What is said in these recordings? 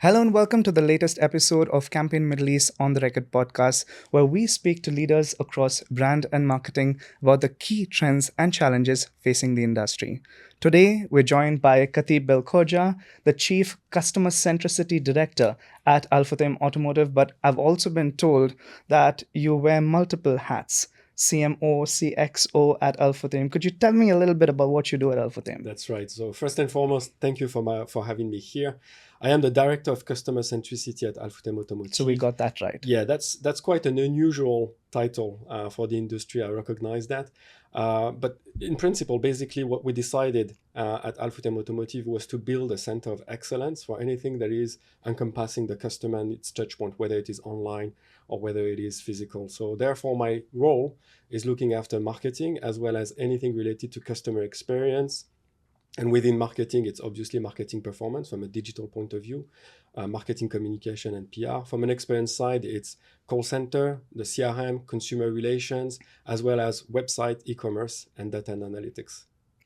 Hello and welcome to the latest episode of Campaign Middle East on the Record podcast, where we speak to leaders across brand and marketing about the key trends and challenges facing the industry. Today, we're joined by Khatib Belkhoja, the Chief Customer Centricity Director at Al-Futtaim Automotive, but I've also been told that you wear multiple hats. CMO, CXO at Al-Futtaim. Could you tell me a little bit about what you do at Al-Futtaim? That's right. So first and foremost, thank you for having me here. I am the director of customer centricity at Al-Futtaim Automotive. So we got that right. Yeah, that's quite an unusual title for the industry. I recognize that. But in principle, basically what we decided at Al-Futtaim Automotive was to build a center of excellence for anything that is encompassing the customer and its touch point, whether it is online or whether it is physical. So therefore, my role is looking after marketing as well as anything related to customer experience. And within marketing, it's obviously marketing performance from a digital point of view, marketing communication and PR. From an experience side, it's call center, the CRM, consumer relations, as well as website, e-commerce, and data and analytics.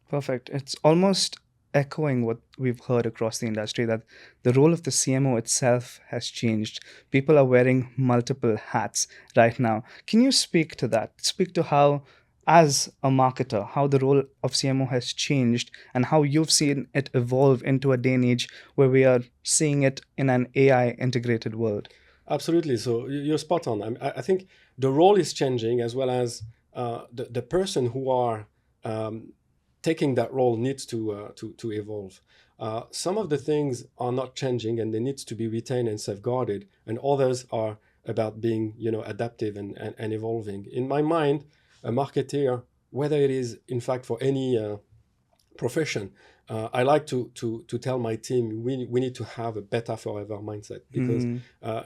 Perfect. It's almost echoing what we've heard across the industry that the role of the CMO itself has changed. People are wearing multiple hats right now. Can you speak to that? Speak to how, as a marketer, how the role of CMO has changed and how you've seen it evolve into a day and age where we are seeing it in an AI integrated world. Absolutely. So you're spot on. I think the role is changing as well as the person who are taking that role needs to evolve. Some of the things are not changing and they need to be retained and safeguarded, and others are about being adaptive and evolving. In my mind, a marketer, whether it is in fact for any profession, I like to tell my team we need to have a better forever mindset because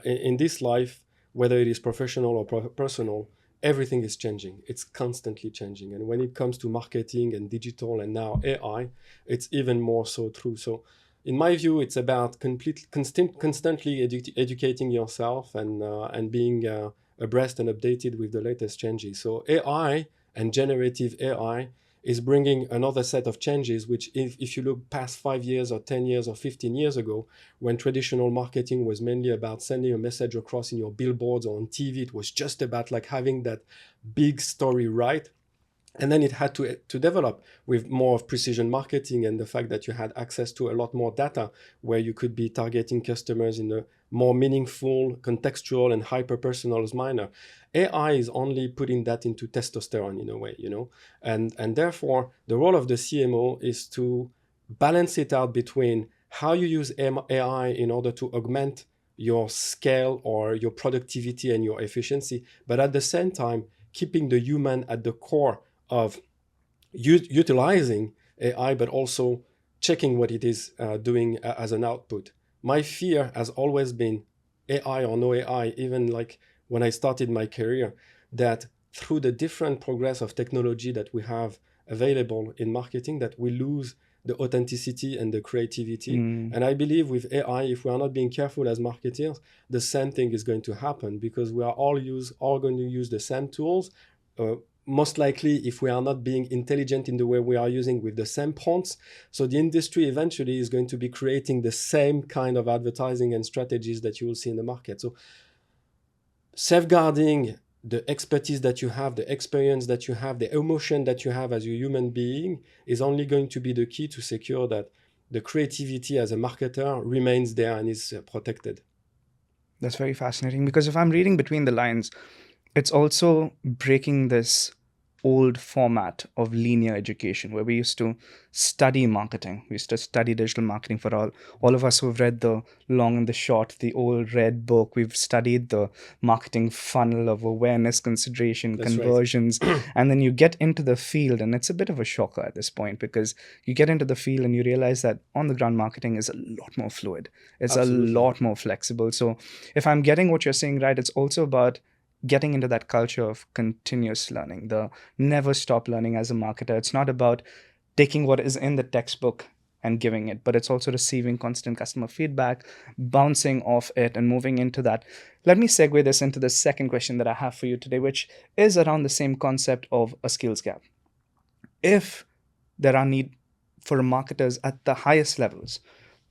in this life, whether it is professional or personal, everything is changing. It's constantly changing. And when it comes to marketing and digital and now AI, it's even more so true. So in my view, it's about constantly educating yourself and being abreast and updated with the latest changes. So AI and generative AI is bringing another set of changes, which if you look past 5 years or 10 years or 15 years ago, when traditional marketing was mainly about sending a message across in your billboards or on TV, it was just about like having that big story right. And then it had to develop with more of precision marketing and the fact that you had access to a lot more data where you could be targeting customers in a more meaningful, contextual, and hyper-personalized manner. AI is only putting that into testosterone in a way, and therefore the role of the CMO is to balance it out between how you use AI in order to augment your scale or your productivity and your efficiency, but at the same time, keeping the human at the core of utilizing AI, but also checking what it is doing as an output. My fear has always been AI or no AI, even like when I started my career, that through the different progress of technology that we have available in marketing, that we lose the authenticity and the creativity. And I believe with AI, if we are not being careful as marketers, the same thing is going to happen because we are all going to use the same tools. Most likely, if we are not being intelligent in the way we are using with the same prompts. So the industry eventually is going to be creating the same kind of advertising and strategies that you will see in the market. So safeguarding the expertise that you have, the experience that you have, the emotion that you have as a human being is only going to be the key to secure that the creativity as a marketer remains there and is protected. That's very fascinating because if I'm reading between the lines, it's also breaking this old format of linear education where we used to study marketing. We used to study digital marketing for all of us who've read the long and the short, the old red book. We've studied the marketing funnel of awareness, consideration, That's conversions. right. And then you get into the field and it's a bit of a shocker at this point because you get into the field and you realize that on the ground marketing is a lot more fluid. It's Absolutely. a lot more flexible. So if I'm getting what you're saying right, it's also about getting into that culture of continuous learning, the never stop learning as a marketer. It's not about taking what is in the textbook and giving it, but it's also receiving constant customer feedback, bouncing off it and moving into that. Let me segue this into the second question that I have for you today, which is around the same concept of a skills gap. If there are need for marketers at the highest levels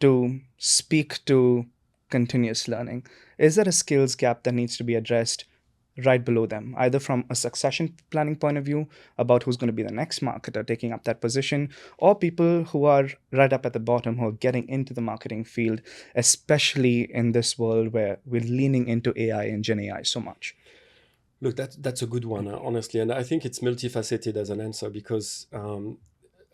to speak to continuous learning. Is there a skills gap that needs to be addressed right below them, either from a succession planning point of view about who's going to be the next marketer taking up that position, or people who are right up at the bottom who are getting into the marketing field, especially in this world where we're leaning into AI and Gen AI so much? Look, that's a good one, honestly, and I think it's multifaceted as an answer because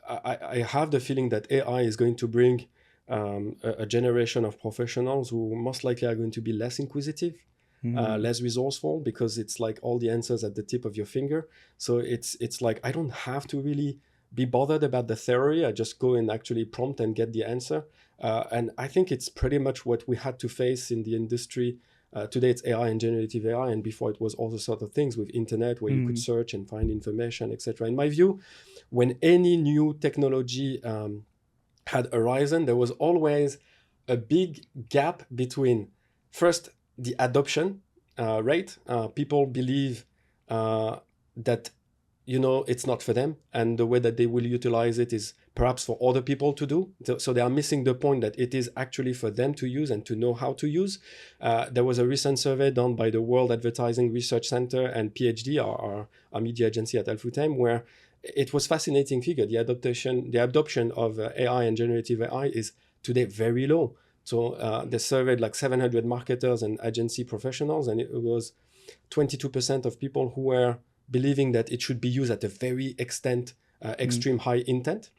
I have the feeling that AI is going to bring a generation of professionals who most likely are going to be less inquisitive, less resourceful, because it's like all the answers at the tip of your finger. So it's like I don't have to really be bothered about the theory. I just go and actually prompt and get the answer. And I think it's pretty much what we had to face in the industry. Today it's AI and generative AI, and before it was all the sort of things with internet where you could search and find information, etc. In my view, when any new technology had arisen, there was always a big gap between first the adoption rate. People believe that it's not for them, and the way that they will utilize it is perhaps for other people to do. So they are missing the point that it is actually for them to use and to know how to use. There was a recent survey done by the World Advertising Research Center and PhD, our media agency at Al-Futtaim, where it was fascinating figure. The adoption of AI and generative AI is today very low. So they surveyed like 700 marketers and agency professionals, and it was 22% of people who were believing that it should be used at a very extreme high intent.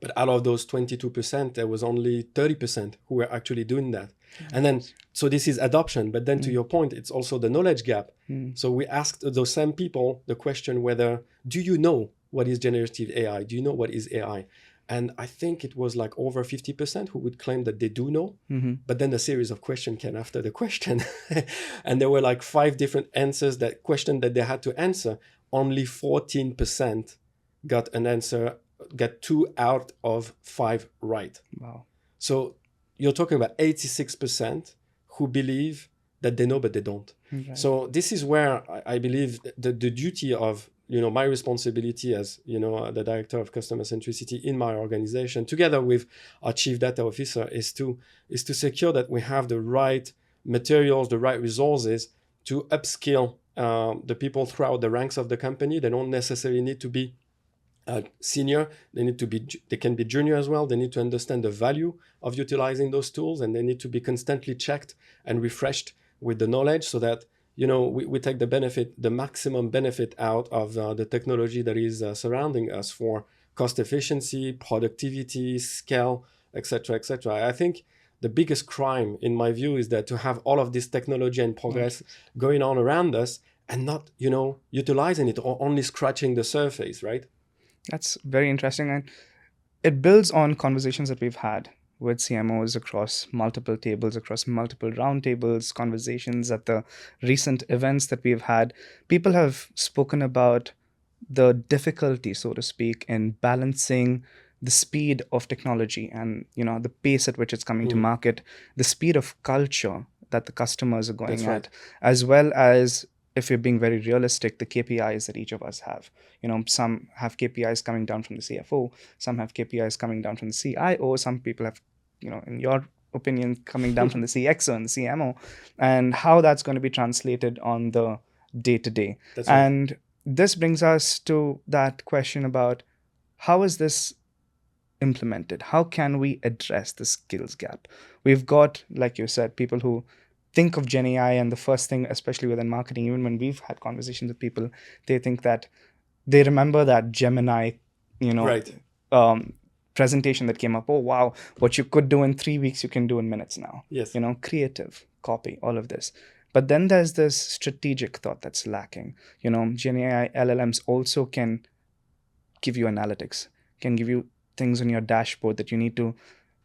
But out of those 22%, there was only 30% who were actually doing that. And then, so this is adoption. But then to your point, it's also the knowledge gap. So we asked those same people the question whether, do you know what is generative AI? Do you know what is AI? And I think it was like over 50% who would claim that they do know. But then a series of questions came after the question. And there were like 5 different answers, that question that they had to answer. Only 14% got an answer, got 2 out of 5 right. Wow. So you're talking about 86% who believe that they know, but they don't. Right. So this is where I believe the duty of my responsibility as the director of customer centricity in my organization, together with our chief data officer, is to secure that we have the right materials, the right resources to upskill the people throughout the ranks of the company. They don't necessarily need to be senior. They can be junior as well. They need to understand the value of utilizing those tools, and they need to be constantly checked and refreshed with the knowledge so that we take the maximum benefit out of the technology that is surrounding us for cost efficiency, productivity, scale, etc., etc. I think the biggest crime, in my view, is that to have all of this technology and progress going on around us and not, utilizing it, or only scratching the surface, right? That's very interesting. And it builds on conversations that we've had with CMOs across multiple tables, across multiple roundtables, conversations at the recent events that we've had. People have spoken about the difficulty, so to speak, in balancing the speed of technology and the pace at which it's coming to market, the speed of culture that the customers are going at, as well as, if you're being very realistic, the KPIs that each of us have. Some have KPIs coming down from the CFO, some have KPIs coming down from the CIO, some people have, in your opinion, coming down from the CXO and the CMO, and how that's going to be translated on the day-to-day. And this brings us to that question about how is this implemented? How can we address the skills gap? We've got, like you said, people who think of Gen AI, and the first thing, especially within marketing, even when we've had conversations with people, they think that they remember that Gemini, presentation that came up. Oh, wow, what you could do in 3 weeks, you can do in minutes now. Yes. Creative, copy, all of this. But then there's this strategic thought that's lacking. Gen AI LLMs also can give you analytics, can give you things on your dashboard that you need to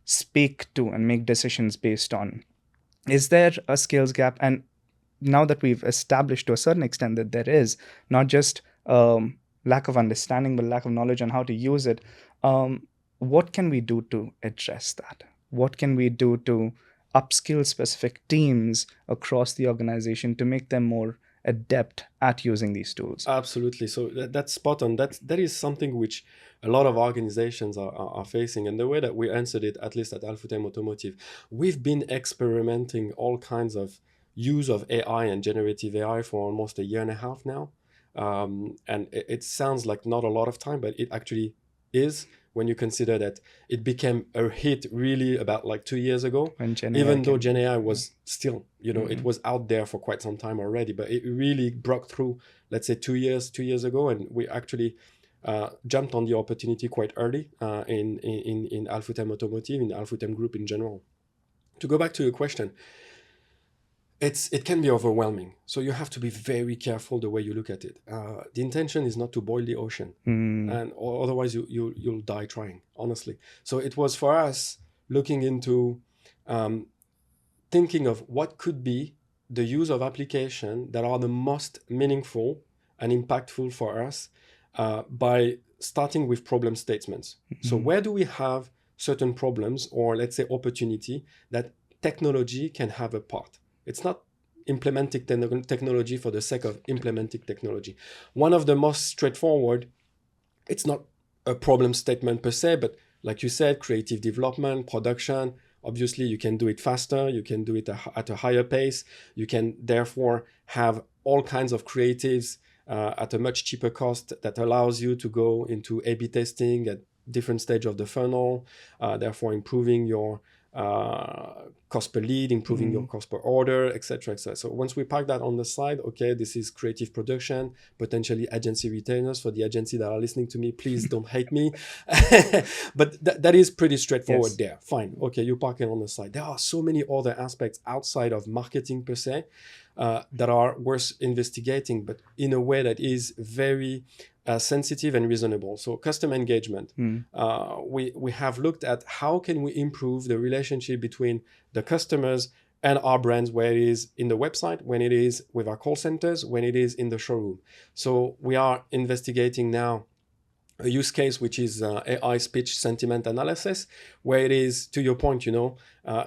speak to and make decisions based on. Is there a skills gap? And now that we've established to a certain extent that there is not just lack of understanding, but lack of knowledge on how to use it, what can we do to address that? What can we do to upskill specific teams across the organization to make them more adept at using these tools. Absolutely. So that's spot on. That is something which a lot of organizations are facing. And the way that we answered it, at least at Al-Futtaim Automotive, we've been experimenting all kinds of use of AI and generative AI for almost a year and a half now. And it sounds like not a lot of time, but it actually is, when you consider that it became a hit really about like 2 years ago, When Gen even AI though came. Gen AI was still, it was out there for quite some time already, but it really broke through, let's say 2 years ago, and we actually jumped on the opportunity quite early in Al-Futtaim Automotive, in Al-Futtaim Group in general. To go back to your question, it can be overwhelming. So you have to be very careful the way you look at it. The intention is not to boil the ocean, and or otherwise you'll die trying, honestly. So it was for us looking into thinking of what could be the use of application that are the most meaningful and impactful for us by starting with problem statements. So where do we have certain problems, or let's say opportunity, that technology can have a part? It's not implementing technology for the sake of implementing technology. One of the most straightforward, it's not a problem statement per se, but like you said, creative development, production. Obviously, you can do it faster, you can do it at a higher pace, you can therefore have all kinds of creatives at a much cheaper cost that allows you to go into A/B testing at different stage of the funnel, therefore improving your cost per lead, improving your cost per order, etc., etc. So once we park that on the side, okay, this is creative production, potentially agency retainers. For the agency that are listening to me, please don't hate me. But that is pretty straightforward. Yes. There. Fine. Okay, you park it on the side. There are so many other aspects outside of marketing per se that are worth investigating, but in a way that is very sensitive and reasonable. So customer engagement. We have looked at how can we improve the relationship between the customers and our brands, where it is in the website, when it is with our call centers, when it is in the showroom. So we are investigating now a use case which is AI speech sentiment analysis, where it is, to your point,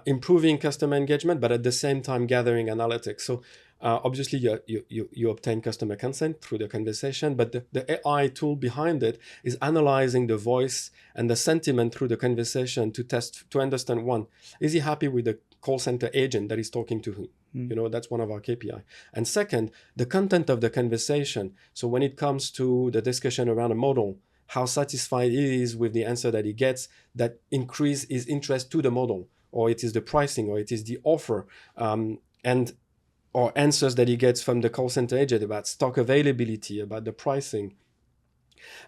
improving customer engagement, but at the same time gathering analytics. So obviously you obtain customer consent through the conversation, but the AI tool behind it is analyzing the voice and the sentiment through the conversation to understand, one, is he happy with the call center agent that is talking to him? That's one of our KPI. And second, the content of the conversation. So when it comes to the discussion around a model, how satisfied he is with the answer that he gets, that increase his interest to the model, or it is the pricing, or it is the offer, or answers that he gets from the call center agent about stock availability, about the pricing.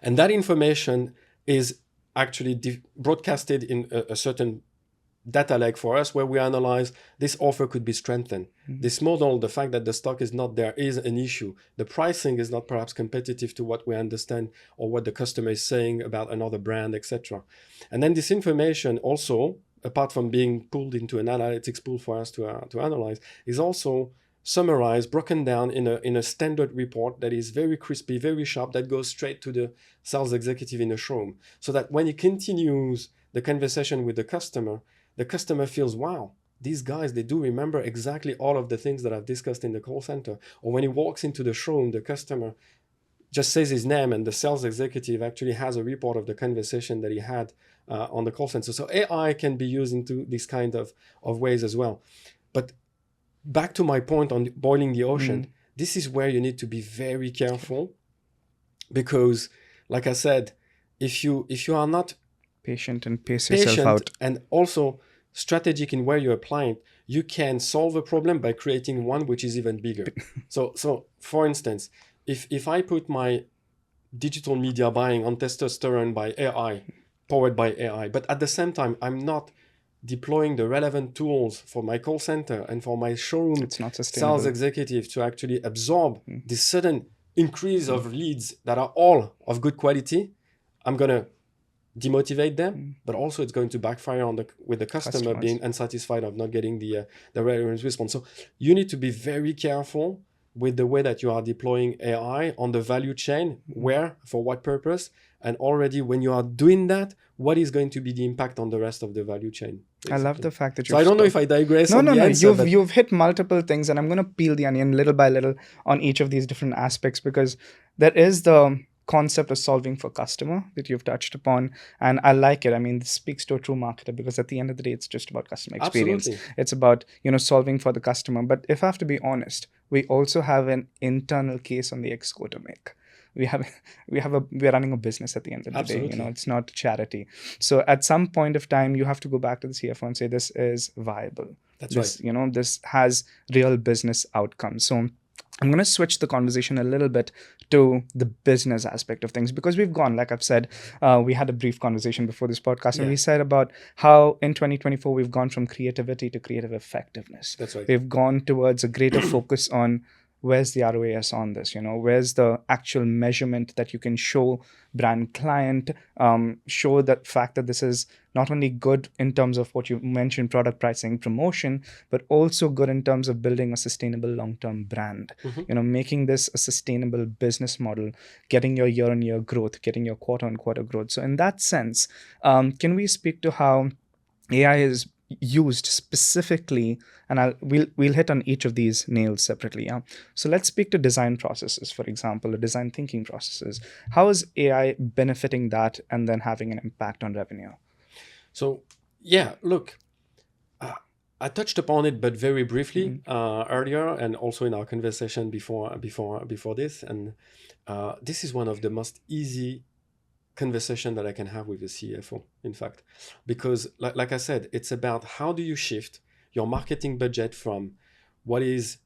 And that information is actually broadcasted in a certain data lake for us, where we analyze this offer could be strengthened. This model, the fact that the stock is not there is an issue. The pricing is not perhaps competitive to what we understand or what the customer is saying about another brand, etc. And then this information also, apart from being pulled into an analytics pool for us to analyze, is also summarized, broken down in a standard report that is very crispy, very sharp, that goes straight to the sales executive in the showroom, so that when he continues the conversation with the customer feels, wow, these guys, they do remember exactly all of the things that I've discussed in the call center. Or when he walks into the showroom, the customer just says his name, and the sales executive actually has a report of the conversation that he had on the call center. So AI can be used into this kind of ways as well. But back to my point on boiling the ocean, this is where you need to be very careful, because, like I said, if you are not patient and pace yourself out, and also strategic in where you're applying, you can solve a problem by creating one which is even bigger. So for instance, if I put my digital media buying on testosterone by AI, powered by AI, but at the same time I'm not deploying the relevant tools for my call center and for my showroom sales executive to actually absorb this sudden increase of leads that are all of good quality, I'm going to demotivate them, but also it's going to backfire with the customer being unsatisfied of not getting the relevant response. So you need to be very careful with the way that you are deploying AI on the value chain, where, for what purpose, And already when you are doing that, what is going to be the impact on the rest of the value chain? I love basically? the fact that So you've I don't know if I digress on the answer, but You've hit multiple things, and I'm going to peel the onion little by little on each of these different aspects, because there is the concept of solving for customer that you've touched upon, and I like it. I mean, this speaks to a true marketer, because at the end of the day, it's just about customer experience. Absolutely. It's about, solving for the customer. But if I have to be honest, we also have an internal case on the exco to make. We have we're running a business at the end of the day. Absolutely. It's not charity. So at some point of time, you have to go back to the CFO and say, this is viable. That's This, right. this has real business outcomes. So I'm going to switch the conversation a little bit to the business aspect of things, because we've gone, like I've said, we had a brief conversation before this podcast, and Yeah. we said about how in 2024 we've gone from creativity to creative effectiveness. That's right. We've gone towards a greater focus on where's the ROAS on this, where's the actual measurement that you can show brand client, show that fact that this is not only good in terms of what you mentioned, product pricing, promotion, but also good in terms of building a sustainable long-term brand. Making this a sustainable business model, getting your year-on-year growth, getting your quarter-on-quarter growth. So in that sense, can we speak to how AI is used specifically, and we'll hit on each of these nails separately. Yeah. So let's speak to design processes, for example, or design thinking processes. How is AI benefiting that and then having an impact on revenue? So yeah, look, I touched upon it, but very briefly earlier, and also in our conversation before this. And this is one of the most easy conversation that I can have with a CFO, in fact, because like I said, it's about how do you shift your marketing budget from what is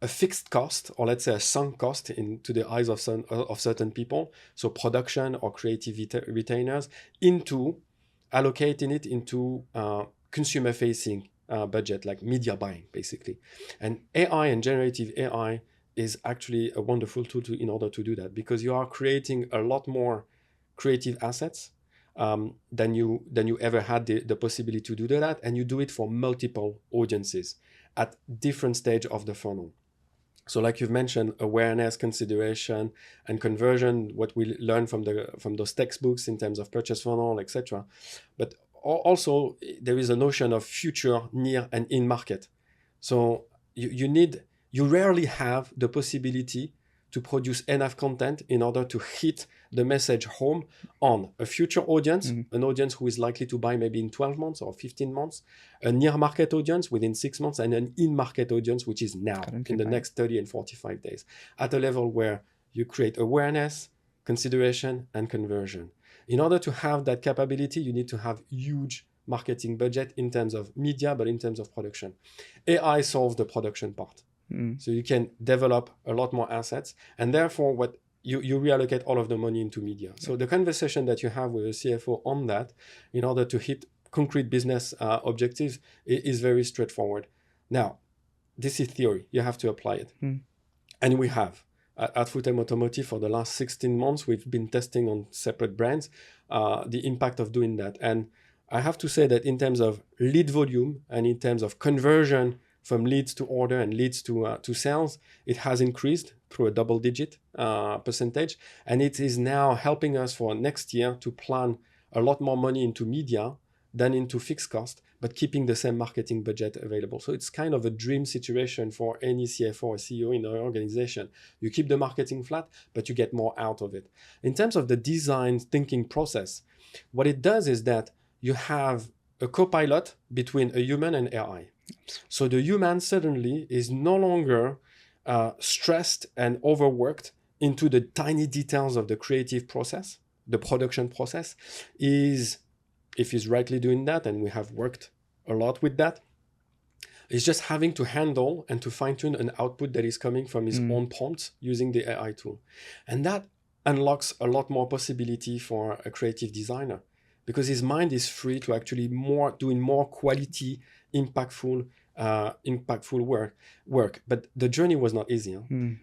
a fixed cost, or let's say a sunk cost into the eyes of certain people, so production or creative retainers, into allocating it into consumer facing budget, like media buying, basically. And AI and generative AI is actually a wonderful tool in order to do that, because you are creating a lot more creative assets than you ever had the possibility to do that, and you do it for multiple audiences at different stage of the funnel. So like you've mentioned, awareness, consideration, and conversion, what we learn from those textbooks in terms of purchase funnel, etc. But also there is a notion of future, near, and in market. So you rarely have the possibility to produce enough content in order to hit the message home on a future audience, an audience who is likely to buy maybe in 12 months or 15 months, a near market audience within 6 months, and an in market audience, which is now, in the next 30 and 45 days, at a level where you create awareness, consideration, and conversion. In order to have that capability, you need to have huge marketing budget in terms of media, but in terms of production. AI solves the production part. So you can develop a lot more assets, and therefore what you reallocate all of the money into media. So the conversation that you have with a CFO on that, in order to hit concrete business objectives, is very straightforward. Now, this is theory. You have to apply it. And we have. At Al-Futtaim Automotive, for the last 16 months, we've been testing on separate brands the impact of doing that. And I have to say that in terms of lead volume and in terms of conversion from leads to order and leads to sales, it has increased through a double-digit percentage. And it is now helping us for next year to plan a lot more money into media than into fixed cost, but keeping the same marketing budget available. So it's kind of a dream situation for any CFO or CEO in our organization. You keep the marketing flat, but you get more out of it. In terms of the design thinking process, what it does is that you have a co-pilot between a human and AI. So the human suddenly is no longer stressed and overworked into the tiny details of the creative process. The production process is, if he's rightly doing that, and we have worked a lot with that, is just having to handle and to fine-tune an output that is coming from his own prompts using the AI tool. And that unlocks a lot more possibility for a creative designer, because his mind is free to actually doing more quality, impactful work. But the journey was not easy.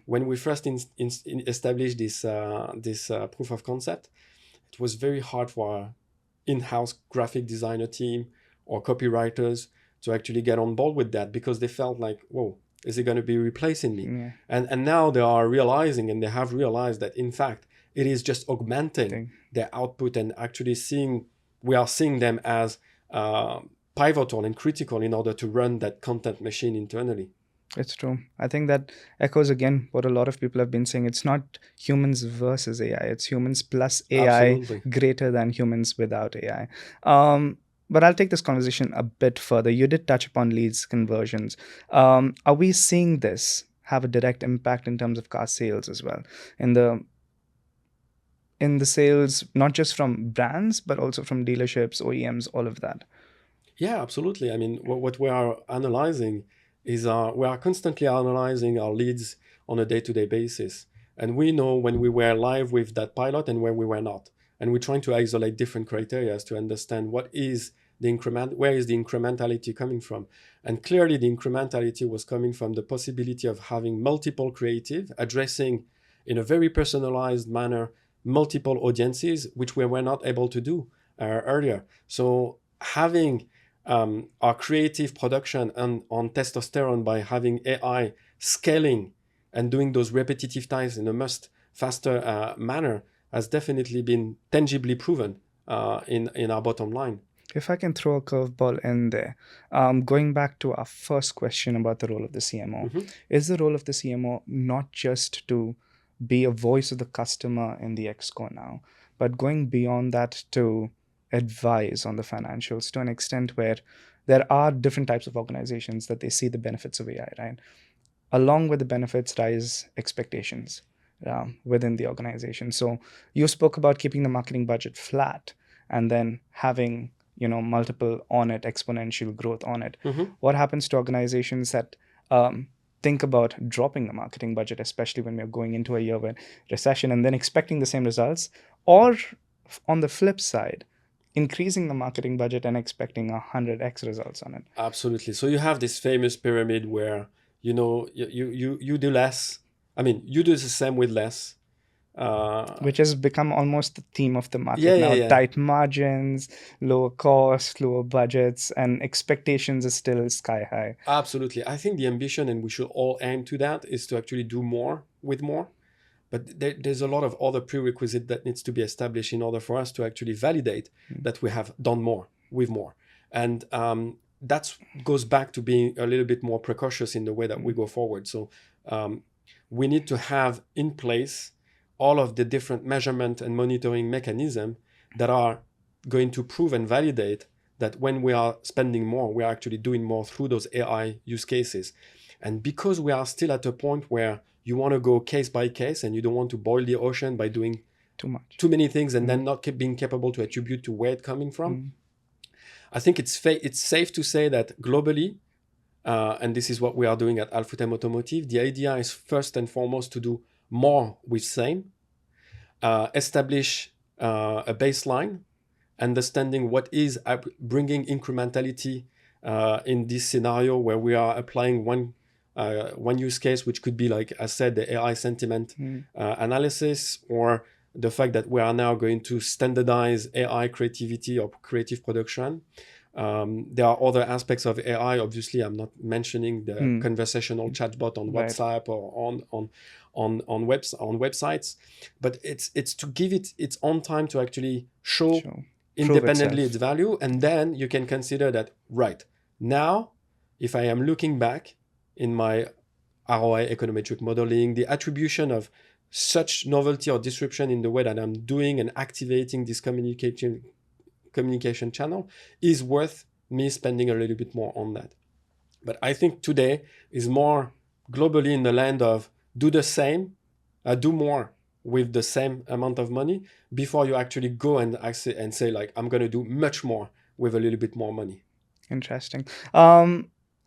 When we first established this proof of concept, it was very hard for our in-house graphic designer team or copywriters to actually get on board with that, because they felt like, whoa, is it going to be replacing me? And now they are realizing, and they have realized, that in fact It is just augmenting their output and actually we are seeing them as pivotal and critical in order to run that content machine internally. It's true. I think that echoes again what a lot of people have been saying. It's not humans versus AI. It's humans plus AI Absolutely. greater than humans without AI. But I'll take this conversation a bit further. You did touch upon leads conversions. Are we seeing this have a direct impact in terms of car sales as well? In the sales, not just from brands, but also from dealerships, OEMs, all of that. Yeah, absolutely. I mean, what we are analyzing is we are constantly analyzing our leads on a day-to-day basis. And we know when we were live with that pilot and where we were not. And we're trying to isolate different criteria to understand where is the incrementality coming from. And clearly the incrementality was coming from the possibility of having multiple creative, addressing in a very personalized manner multiple audiences, which we were not able to do earlier. So having our creative production on testosterone by having AI scaling and doing those repetitive tasks in a much faster manner has definitely been tangibly proven in our bottom line. If I can throw a curveball in there, going back to our first question about the role of the CMO, is the role of the CMO not just to be a voice of the customer in the exco now, but going beyond that to advise on the financials to an extent where there are different types of organizations that they see the benefits of AI, right? Along with the benefits rise expectations within the organization. So you spoke about keeping the marketing budget flat and then having multiple on it, exponential growth on it. What happens to organizations that think about dropping the marketing budget, especially when we're going into a year with recession and then expecting the same results, or on the flip side, increasing the marketing budget and expecting 100x results on it? Absolutely. So you have this famous pyramid where you do less. I mean, you do the same with less. Which has become almost the theme of the market Yeah. now. Tight margins, lower costs, lower budgets, and expectations are still sky high. Absolutely. I think the ambition, and we should all aim to that, is to actually do more with more. But there's a lot of other prerequisite that needs to be established in order for us to actually validate that we have done more with more. And that goes back to being a little bit more precautious in the way that we go forward. So we need to have in place all of the different measurement and monitoring mechanisms that are going to prove and validate that when we are spending more, we are actually doing more through those AI use cases. And because we are still at a point where you want to go case by case and you don't want to boil the ocean by doing too many things and then not being capable to attribute to where it's coming from, I think it's safe to say that globally, and this is what we are doing at Al-Futtaim Automotive, the idea is first and foremost to do more with same, establish a baseline, understanding what is bringing incrementality in this scenario where we are applying one use case, which could be, like I said, the AI sentiment analysis, or the fact that we are now going to standardize AI creativity or creative production. There are other aspects of AI. Obviously, I'm not mentioning the conversational chatbot on WhatsApp or on websites, but it's to give it its own time to actually show independently its value, and then you can consider that right now, if I am looking back in my ROI econometric modeling, the attribution of such novelty or disruption in the way that I'm doing and activating this communication channel is worth me spending a little bit more on that. But I think today is more globally in the land of do the same, do more with the same amount of money before you actually go and say like, I'm going to do much more with a little bit more money. Interesting.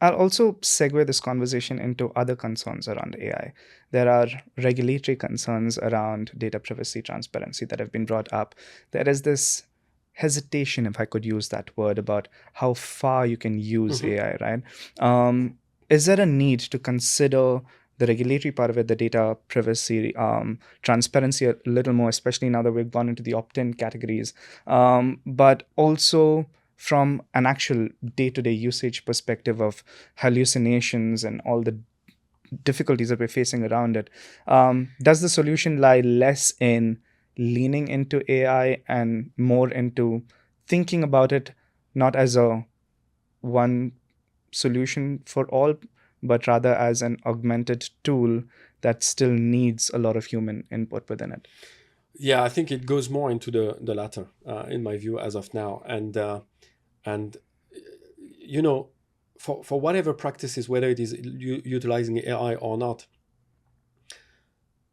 I'll also segue this conversation into other concerns around AI. There are regulatory concerns around data privacy, transparency that have been brought up. There is this hesitation, if I could use that word, about how far you can use AI, right? Is there a need to consider the regulatory part of it, the data privacy, transparency a little more, especially now that we've gone into the opt-in categories, but also from an actual day-to-day usage perspective of hallucinations and all the difficulties that we're facing around it? Does the solution lie less in leaning into AI and more into thinking about it not as a one solution for all, but rather as an augmented tool that still needs a lot of human input within it? Yeah, I think it goes more into the latter, in my view, as of now. And you know, for whatever practices, whether it is utilizing AI or not,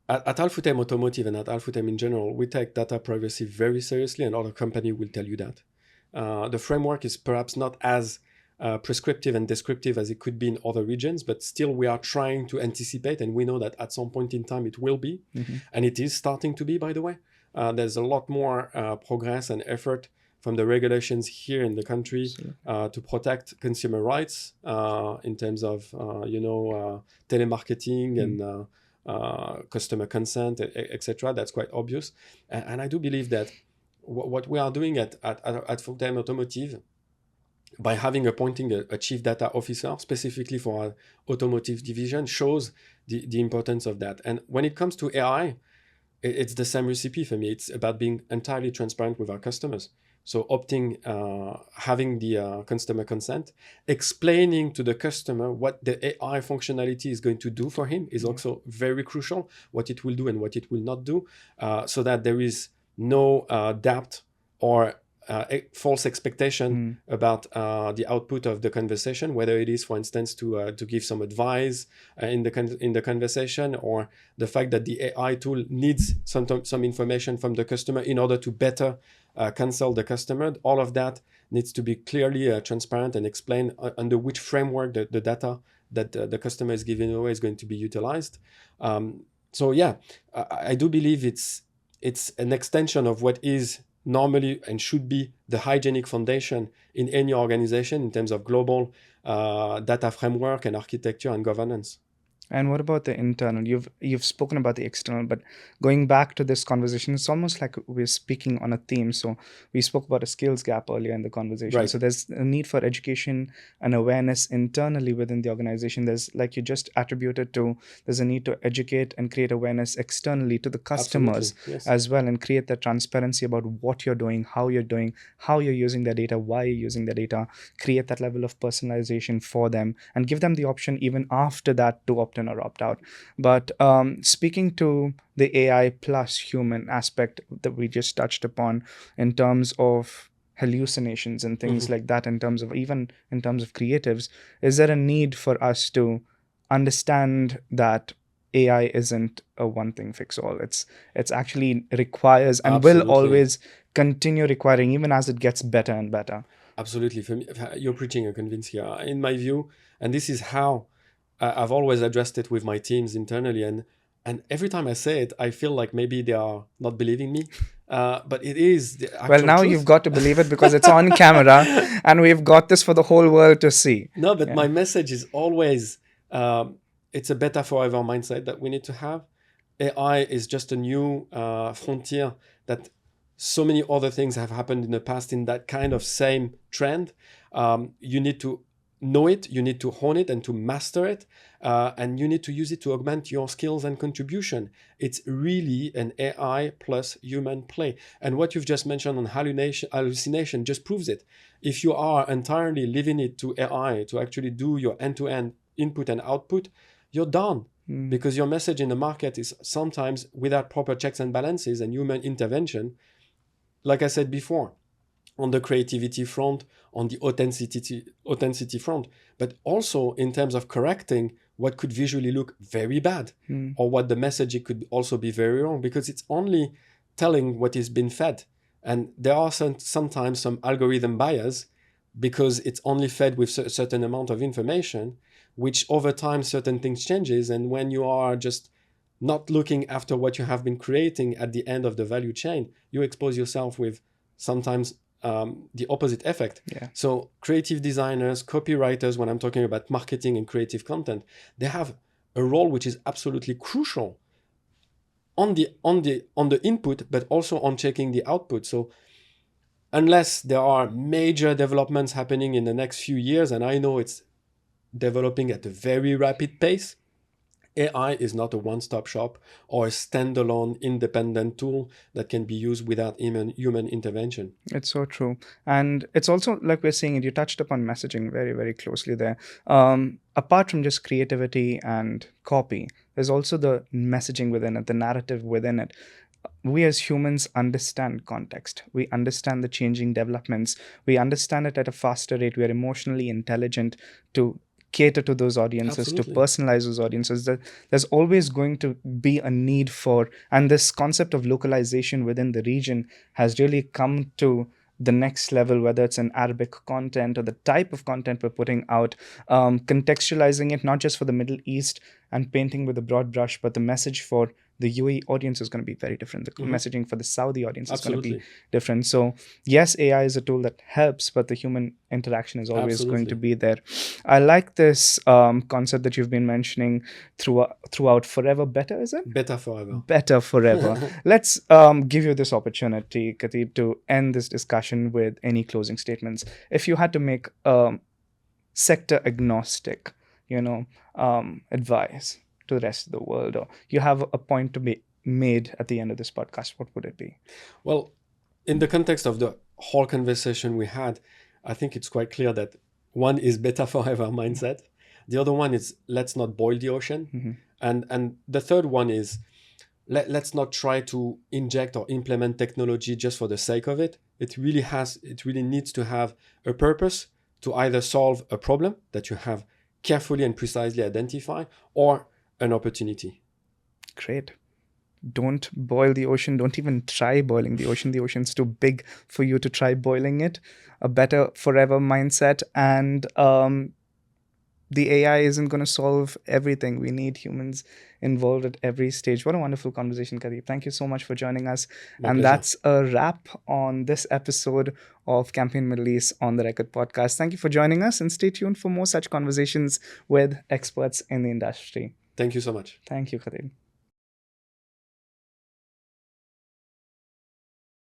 at Al-Futtaim Automotive and at Al-Futtaim in general, we take data privacy very seriously, and other company will tell you that. The framework is perhaps not as prescriptive and descriptive as it could be in other regions, but still we are trying to anticipate, and we know that at some point in time it will be, and it is starting to be, by the way. There's a lot more progress and effort from the regulations here in the country to protect consumer rights in terms of, telemarketing and customer consent, etc. That's quite obvious. And I do believe that what we are doing at Full-Time Automotive, by appointing a chief data officer specifically for our automotive division, shows the importance of that. And when it comes to AI, it's the same recipe for me. It's about being entirely transparent with our customers. So having the customer consent, explaining to the customer what the AI functionality is going to do for him is also very crucial, what it will do and what it will not do, so that there is no doubt or false expectation about the output of the conversation, whether it is, for instance, to give some advice in the conversation, or the fact that the AI tool needs some information from the customer in order to better counsel the customer. All of that needs to be clearly transparent and explain under which framework the data that the customer is giving away is going to be utilized. So yeah, I do believe it's an extension of what is normally and should be the hygienic foundation in any organization in terms of global data framework and architecture and governance. And what about the internal? You've spoken about the external, but going back to this conversation, it's almost like we're speaking on a theme. So we spoke about a skills gap earlier in the conversation. Right. So there's a need for education and awareness internally within the organization. There's, like you just attributed to, there's a need to educate and create awareness externally to the customers. Absolutely, yes. As well, and create that transparency about what you're doing, how you're using their data, why you're using their data, create that level of personalization for them, and give them the option even after that to opt in or opt out. But speaking to the AI plus human aspect that we just touched upon in terms of hallucinations and things like that, in terms of creatives, is there a need for us to understand that AI isn't a one thing fix all? It's actually requires and Absolutely. will always continue requiring, even as it gets better and better. Absolutely. For me, you're preaching a convince here. In my view, and this is how I've always addressed it with my teams internally, and every time I say it, I feel like maybe they are not believing me. But it is the actual Well, now truth. you've got to believe it because it's on camera and we've got this for the whole world to see. No, but my message is always it's a better forever mindset that we need to have. AI is just a new frontier that so many other things have happened in the past in that kind of same trend. You need to know it, you need to hone it and to master it, and you need to use it to augment your skills and contribution. It's really an AI plus human play. And what you've just mentioned on hallucination just proves it. If you are entirely leaving it to AI to actually do your end-to-end input and output, you're done. Because your message in the market is sometimes without proper checks and balances and human intervention, like I said before, on the creativity front, on the authenticity front, but also in terms of correcting what could visually look very bad, or what the message could also be very wrong, because it's only telling what is being fed. And there are sometimes some algorithm bias, because it's only fed with a certain amount of information, which over time certain things changes. And when you are just not looking after what you have been creating at the end of the value chain, you expose yourself with sometimes the opposite effect. Yeah. So creative designers, copywriters, when I'm talking about marketing and creative content, they have a role which is absolutely crucial on the input, but also on checking the output. So unless there are major developments happening in the next few years, and I know it's developing at a very rapid pace, AI is not a one-stop shop or a standalone independent tool that can be used without human intervention. It's so true. And it's also like we're saying, you touched upon messaging very, very closely there. Apart from just creativity and copy, there's also the messaging within it, the narrative within it. We as humans understand context. We understand the changing developments. We understand it at a faster rate. We are emotionally intelligent to cater to those audiences, to Absolutely. personalize those audiences. There's always going to be a need for, and this concept of localization within the region has really come to the next level, whether it's an Arabic content or the type of content we're putting out, contextualizing it not just for the Middle East and painting with a broad brush, but the message for the UAE audience is going to be very different. The messaging for the Saudi audience is going to be Absolutely. different. So yes, AI is a tool that helps, but the human interaction is always going to Absolutely. be there. I like this concept that you've been mentioning throughout. Forever better, is it? Better forever. Better forever. Let's give you this opportunity, Khatib, to end this discussion with any closing statements. If you had to make sector agnostic, advice to the rest of the world, or you have a point to be made at the end of this podcast, what would it be? Well, in the context of the whole conversation we had, I think it's quite clear that one is better forever mindset. The other one is let's not boil the ocean. And the third one is let's not try to inject or implement technology just for the sake of it. It really needs to have a purpose to either solve a problem that you have carefully and precisely identified or an opportunity. Great. Don't boil the ocean. Don't even try boiling the ocean. The ocean's too big for you to try boiling it. A better forever mindset. And the AI isn't going to solve everything. We need humans involved at every stage. What a wonderful conversation, Kadeep. Thank you so much for joining us. My And pleasure. that's a wrap on this episode of Campaign Middle East on the Record podcast. Thank you for joining us, and stay tuned for more such conversations with experts in the industry. Thank you so much. Thank you, Kadeep.